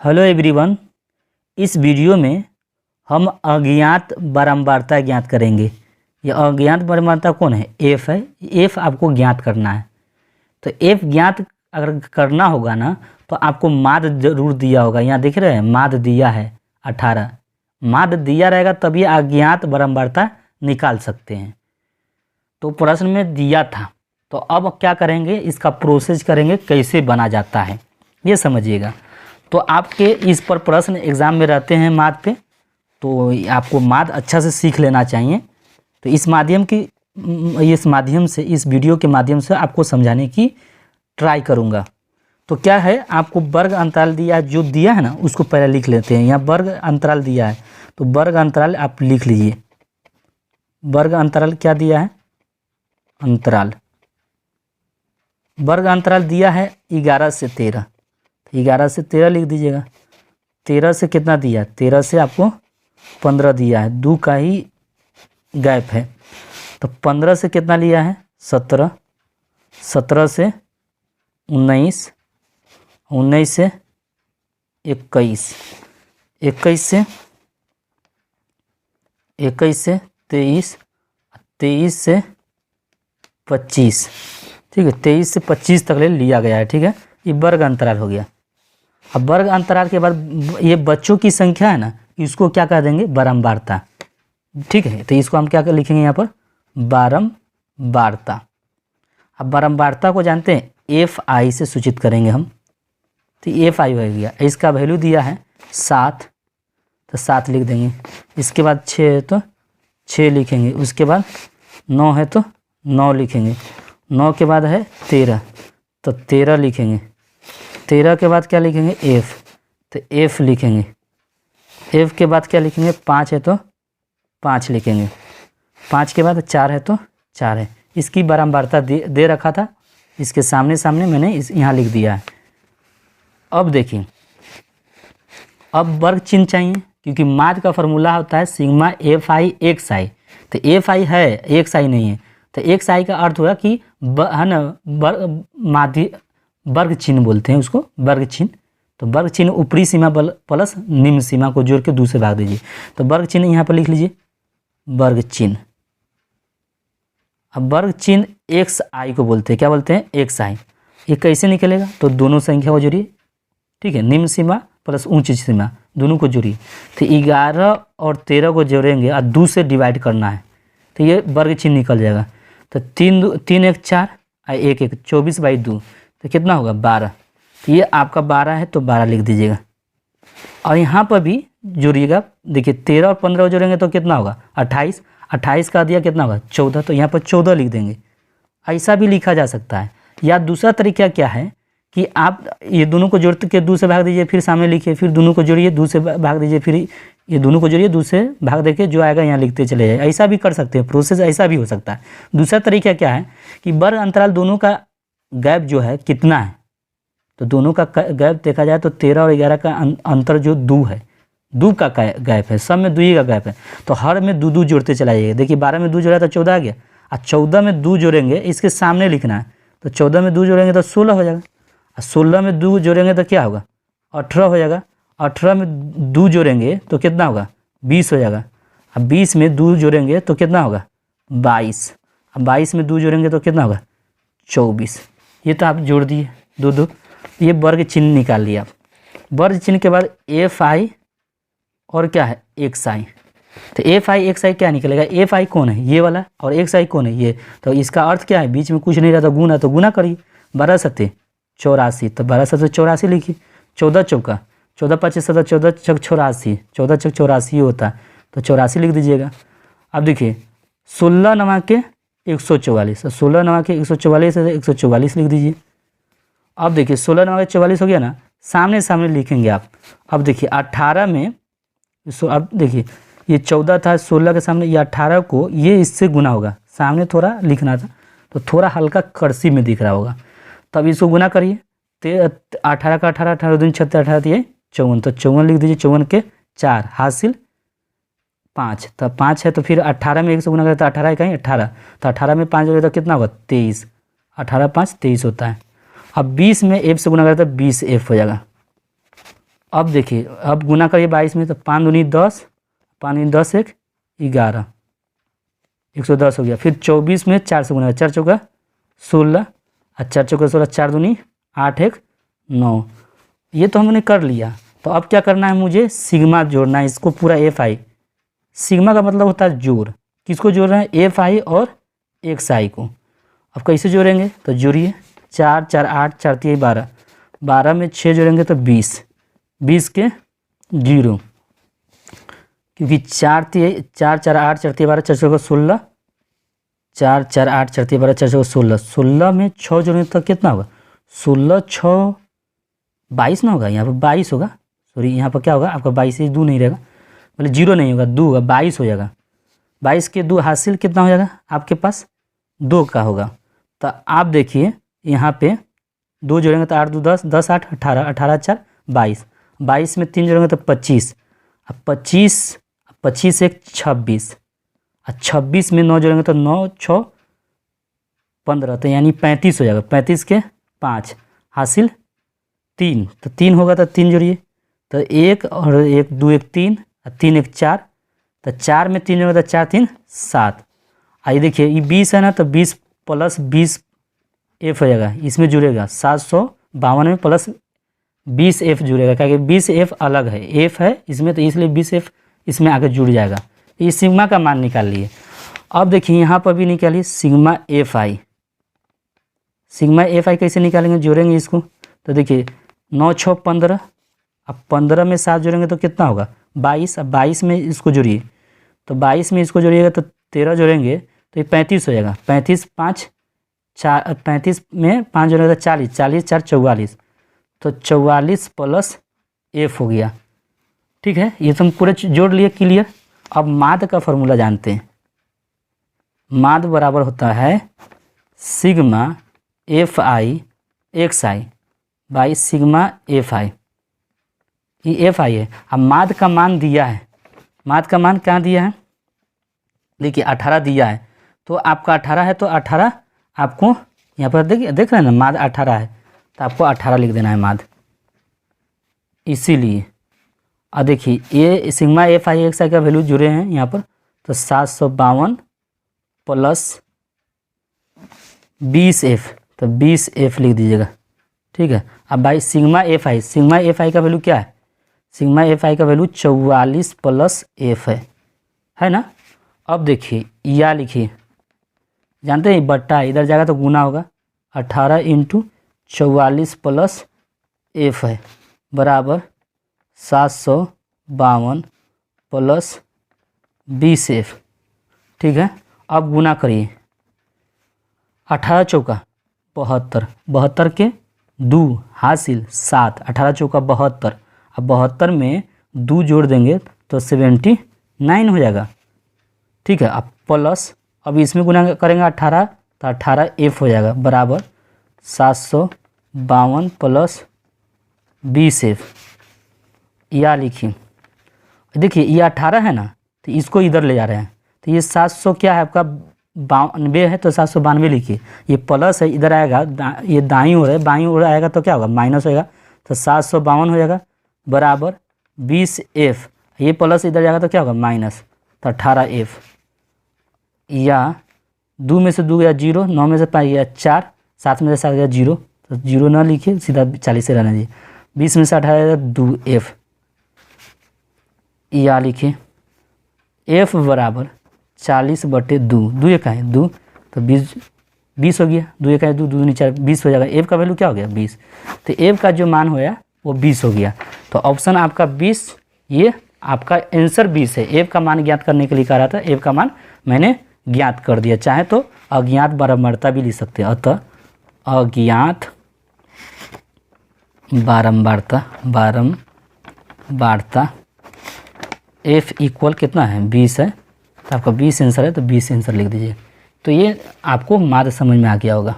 Hello everyone. इस video में हम अज्ञात बारंबारता ज्ञात करेंगे। यह अज्ञात बारंबारता कौन है? एफ है। एफ आपको ज्ञात करना है। तो एफ ज्ञात अगर करना होगा ना तो आपको माद जरूर दिया होगा। यहाँ देख रहे हैं माद दिया है 18। माद दिया रहेगा तभी अज्ञात बारंबारता निकाल सकते हैं। तो प्रश्न में दिया था। तो अब क्या करेंगे, इसका प्रोसेस करेंगे कैसे बना जाता है ये समझिएगा। तो आपके इस पर प्रश्न एग्ज़ाम में रहते हैं माद पे, तो आपको माद अच्छा से सीख लेना चाहिए। तो इस वीडियो के माध्यम से आपको समझाने की ट्राई करूँगा। तो क्या है, आपको वर्ग अंतराल दिया, जो दिया है ना उसको पहले लिख लेते हैं। यहाँ वर्ग अंतराल दिया है तो वर्ग अंतराल आप लिख लीजिए। वर्ग अंतराल क्या दिया है? अंतराल। वर्ग अंतराल दिया है 11 से 13। 11 से 13 लिख दीजिएगा। 13 से कितना दिया? 13 से आपको 15 दिया है, 2 का ही गैप है। तो 15 से कितना लिया है? 17। 17 से 19, 19 से 21, 21 से 23, 23 से 25। ठीक है, 23 से 25 तक ले लिया गया है। ठीक है, ये वर्ग अंतराल हो गया। अब वर्ग अंतराल के बाद ये बच्चों की संख्या है ना, इसको क्या कह देंगे? बारंबारता। ठीक है, तो इसको हम क्या लिखेंगे यहाँ पर? बारंबारता। अब बारंबारता को जानते हैं, एफ आई से सूचित करेंगे हम। तो एफ आई हो गया। इसका वैल्यू दिया है 7, तो 7 लिख देंगे। इसके बाद 6 है तो 6 लिखेंगे। उसके बाद 9 है तो 9 लिखेंगे। 9 के बाद है 13, तो 13 लिखेंगे। 13 के बाद क्या लिखेंगे? एफ, तो एफ लिखेंगे। एफ के बाद क्या लिखेंगे? 5 है तो 5 लिखेंगे। 5 के बाद 4 है तो 4 है। इसकी बारंबारता दे रखा था, इसके सामने सामने मैंने यहाँ लिख दिया है। अब देखिए, अब वर्ग चिन्ह चाहिए, क्योंकि माद का फॉर्मूला होता है सिग्मा एफ आई एक्स आई। तो एफ आई है, एक्स आई नहीं है। तो एक्स आई का अर्थ होगा कि है ना, वर्ग चिन्ह बोलते हैं उसको, वर्ग चिन्ह। तो वर्ग चिन्ह ऊपरी सीमा प्लस निम्न सीमा को जोड़ के दूसरे भाग दीजिए। तो वर्ग चिन्ह यहाँ पर लिख लीजिए, वर्ग चिन्ह। अब वर्ग चिन्ह एक्स आई को बोलते हैं, क्या बोलते हैं? एक्स आई। ये कैसे निकलेगा? तो दोनों संख्या को जोड़िए। ठीक है, निम्न सीमा प्लस उच्च सीमा दोनों को जोड़िए। तो 11 और 13 को जोड़ेंगे और 2 से डिवाइड करना है, तो ये वर्ग चिन्ह निकल जाएगा। तो 3 1 4 और 1 1 24/2, तो कितना होगा? 12। तो ये आपका 12 है तो 12 लिख दीजिएगा। और यहाँ पर भी जोड़िएगा। देखिए 13 और 15 जोड़ेंगे तो कितना होगा? 28। 28 का दिया कितना होगा? 14। तो यहाँ पर 14 लिख देंगे। ऐसा भी लिखा जा सकता है। या दूसरा तरीका क्या है कि आप ये दोनों को जोड़ के 2 से भाग दीजिए, फिर सामने लिखिए, फिर दोनों को जोड़िए, 2 से भाग दीजिए, फिर ये दोनों को जोड़िए, 2 से भाग देके जो आएगा यहाँ लिखते चले जाए। ऐसा भी कर सकते हैं, प्रोसेस ऐसा भी हो सकता है। दूसरा तरीका क्या है कि वर्ग अंतराल दोनों का गैप जो है कितना है, तो दोनों का गैप देखा जाए तो 13 और 11 का अंतर जो 2 है, 2 का गैप है, सब में 2 ही का गैप है। तो हर में 2 2 जोड़ते चला जाइए। देखिए 12 में 2 जोड़ा तो 14 आ गया, और 14 में 2 जोड़ेंगे, इसके सामने लिखना है। तो 14 में 2 जोड़ेंगे तो 16 हो जाएगा, और 16 में 2 जोड़ेंगे तो क्या होगा? 18 हो जाएगा। 18 में 2 जोड़ेंगे तो कितना होगा? 20 हो जाएगा। अब 20 में 2 जोड़ेंगे तो कितना होगा? 22। अब 22 में 2 जोड़ेंगे तो कितना होगा? 24। ये तो आप जोड़ दिए 2 2। ये वर्ग चिन्ह निकाल लिया आप। वर्ग चिन्ह के बाद एफ आई और क्या है? एक्स आई। तो एफ आई एक्स आई क्या निकलेगा? एफ आई कौन है? ये वाला। और एक्स आई कौन है? ये। तो इसका अर्थ क्या है? बीच में कुछ नहीं रहता, गुना, तो गुना करिए। 12 सत्ते 84, तो 12 सत्ते 84 लिखिए। 14 चौका 14 25 17, 14 चौक 84, 14 चौक 84 होता है, तो 84 लिख दीजिएगा। अब देखिए 16 नवा के 144, 16 नवा के 144 है तो 144 लिख दीजिए। अब देखिए 16 नवा के 44 हो गया ना, सामने सामने लिखेंगे आप। अब देखिए 18 में, अब देखिए ये 14 था, 16 के सामने ये 18 को ये इससे गुना होगा, सामने थोड़ा लिखना था तो थोड़ा हल्का कर्सिव में दिख रहा होगा, तब इसको गुना करिए। 18 का 18, 18 दूनी 36, 18 दिए 54, तो 54 लिख दीजिए। 54 के 4 हासिल 5, तो 5 है तो फिर 18 में 1 से गुना करें तो 18 कहीं 18, तो 18 में 5 जोड़े तो कितना होगा? 23। 18 5 23 होता है। अब 20 में एफ से गुना करें तो 20 एफ हो जाएगा। अब देखिए, अब गुना करिए 22 में, तो 5 दूनी 10, 5 दूनी 10 एक 11, 110 हो गया। फिर 24 में 4 से गुना, 4 चौका 16 और 4 चौका 16, 4 दूनी 8 एक 9। ये तो हमने कर लिया। तो अब क्या करना है, मुझे सिग्मा जोड़ना है इसको पूरा एफ आई। सिग्मा का मतलब होता है जोड़। किसको जोड़ रहे हैं, एफ आई और एक्स आई को। अब कैसे जोड़ेंगे, तो जोड़िए 4 4 8 4 3 12, 12 में 6 जोड़ेंगे तो 20, 20 के 0, क्योंकि 4 4 8 4 3 12 4 चौका 16, 4 4 8 4 3 12 4 चौका 16, 16 में 6 जोड़ेंगे तो कितना होगा, 16 6 22 ना होगा, यहाँ पर 22 होगा। सॉरी, यहाँ पर क्या होगा आपका 22 से 2 नहीं रहेगा, मतलब 0 नहीं होगा, 2 होगा, 22 हो जाएगा। 22 के 2 हासिल कितना हो जाएगा आपके पास, 2 का होगा। तो आप देखिए यहाँ पे 2 जोड़ेंगे तो 8 2 10, 10 8 18, 18 4 22, 22 में 3 जोड़ेंगे तो 25, अब 25 एक 26, और 26 में 9 जोड़ेंगे तो 9 6 15, तो यानी 35 हो जाएगा। 35 के 5 हासिल 3, तो 3 होगा तो 3 जोड़िए, तो 1 और 1 2 1 3 और 3 1 4, तो 4 में 3 जोड़ेंगे तो 4 3 7। आइए देखिए ये 20 है ना, तो 20 प्लस 20 एफ हो जाएगा, इसमें जुड़ेगा 752 में प्लस 20 एफ जुड़ेगा, क्योंकि 20 एफ अलग है, एफ है इसमें, तो इसलिए 20 एफ इसमें आकर जुड़ जाएगा। ये सिग्मा का मान निकाल लिए। अब देखिए यहाँ पर भी निकालिए sigma F I. Sigma F I कैसे निकालेंगे, जोड़ेंगे इसको, तो देखिए 9 6 15, अब 15 में 7 जोड़ेंगे तो कितना होगा 22, अब 22 में इसको जोड़िए, तो 22 में इसको जोड़िएगा तो 13 जोड़ेंगे तो ये 35 हो जाएगा। 35 5 4, 35 में 5 जोड़ेंगे तो 40, 40 4 44, तो 44 प्लस एफ हो गया। ठीक है, ये तो हम पूरे जोड़ लिए, क्लियर। अब माद का फॉर्मूला जानते हैं। माद बराबर होता है sigma F I x I by sigma F I. ये एफ आई है। अब माद का मान दिया है, माद का मान क्या दिया है, देखिए 18 दिया है, तो आपका 18 है, तो 18 आपको यहाँ पर देखिए, देख रहे हैं ना, माद 18 है, तो आपको 18 लिख देना है माद, इसीलिए। और देखिए ये सिग्मा एफ आई एक्स आई का वैल्यू जुड़े हैं यहाँ पर, तो 752 प्लस 20 एफ, तो 20 एफ लिख दीजिएगा। ठीक है, अब भाई सिग्मा एफ आई का वैल्यू क्या है, सिग्मा एफ आई का वैल्यू 44 प्लस एफ है ना। अब देखिए या लिखिए, जानते हैं बट्टा इधर जाएगा तो गुना होगा, 18 इंटू 44 प्लस एफ है बराबर 752 प्लस 20 एफ। ठीक है, अब गुना करिए, 18 चौका 72, 72 के 2 हासिल 7, 18 चौका 72, अब 72 में 2 जोड़ देंगे तो 79 हो जाएगा। ठीक है, अब प्लस, अब इसमें गुना करेंगे 18, तो 18 एफ हो जाएगा बराबर 752 प्लस 20 एफ। या लिखिए, देखिए ये 18 है ना, तो इसको इधर ले जा रहे हैं, तो ये 700 क्या है आपका 92 है, तो 792 लिखिए। ये प्लस है, इधर आएगा, ये दाईं ओर है, बाईं ओर आएगा तो क्या होगा माइनस होगा, तो 752 हो जाएगा बराबर 20 एफ। ये प्लस इधर जाएगा तो क्या होगा माइनस, तो 18 एफ। या 2 में से 2 गया 0, 9 में से 5 गया 4, 7 में से 7 गया 0, तो 0 ना लिखिए, सीधा 40 से रहना चाहिए। 20 में से 18 2 एफ। या लिखिए एफ बराबर 40/2, 2 एक है 2, तो 20 हो गया, 2 एक है 2, 2 दूनी 4, 20 हो जाएगा। एफ का वैल्यू क्या हो गया 20, तो एफ का जो मान होया वो 20 हो गया। तो ऑप्शन आपका 20, ये आपका आंसर 20 है। एफ का मान ज्ञात करने के लिए कह रहा था, एफ का मान मैंने ज्ञात कर दिया। चाहे तो अज्ञात बारंबारता भी लिख सकते हैं, अतः अज्ञात बारंबारता एफ इक्वल कितना है 20 है, तो आपका 20 आंसर है, तो 20 आंसर लिख दीजिए। तो ये आपको माद समझ में आ गया होगा।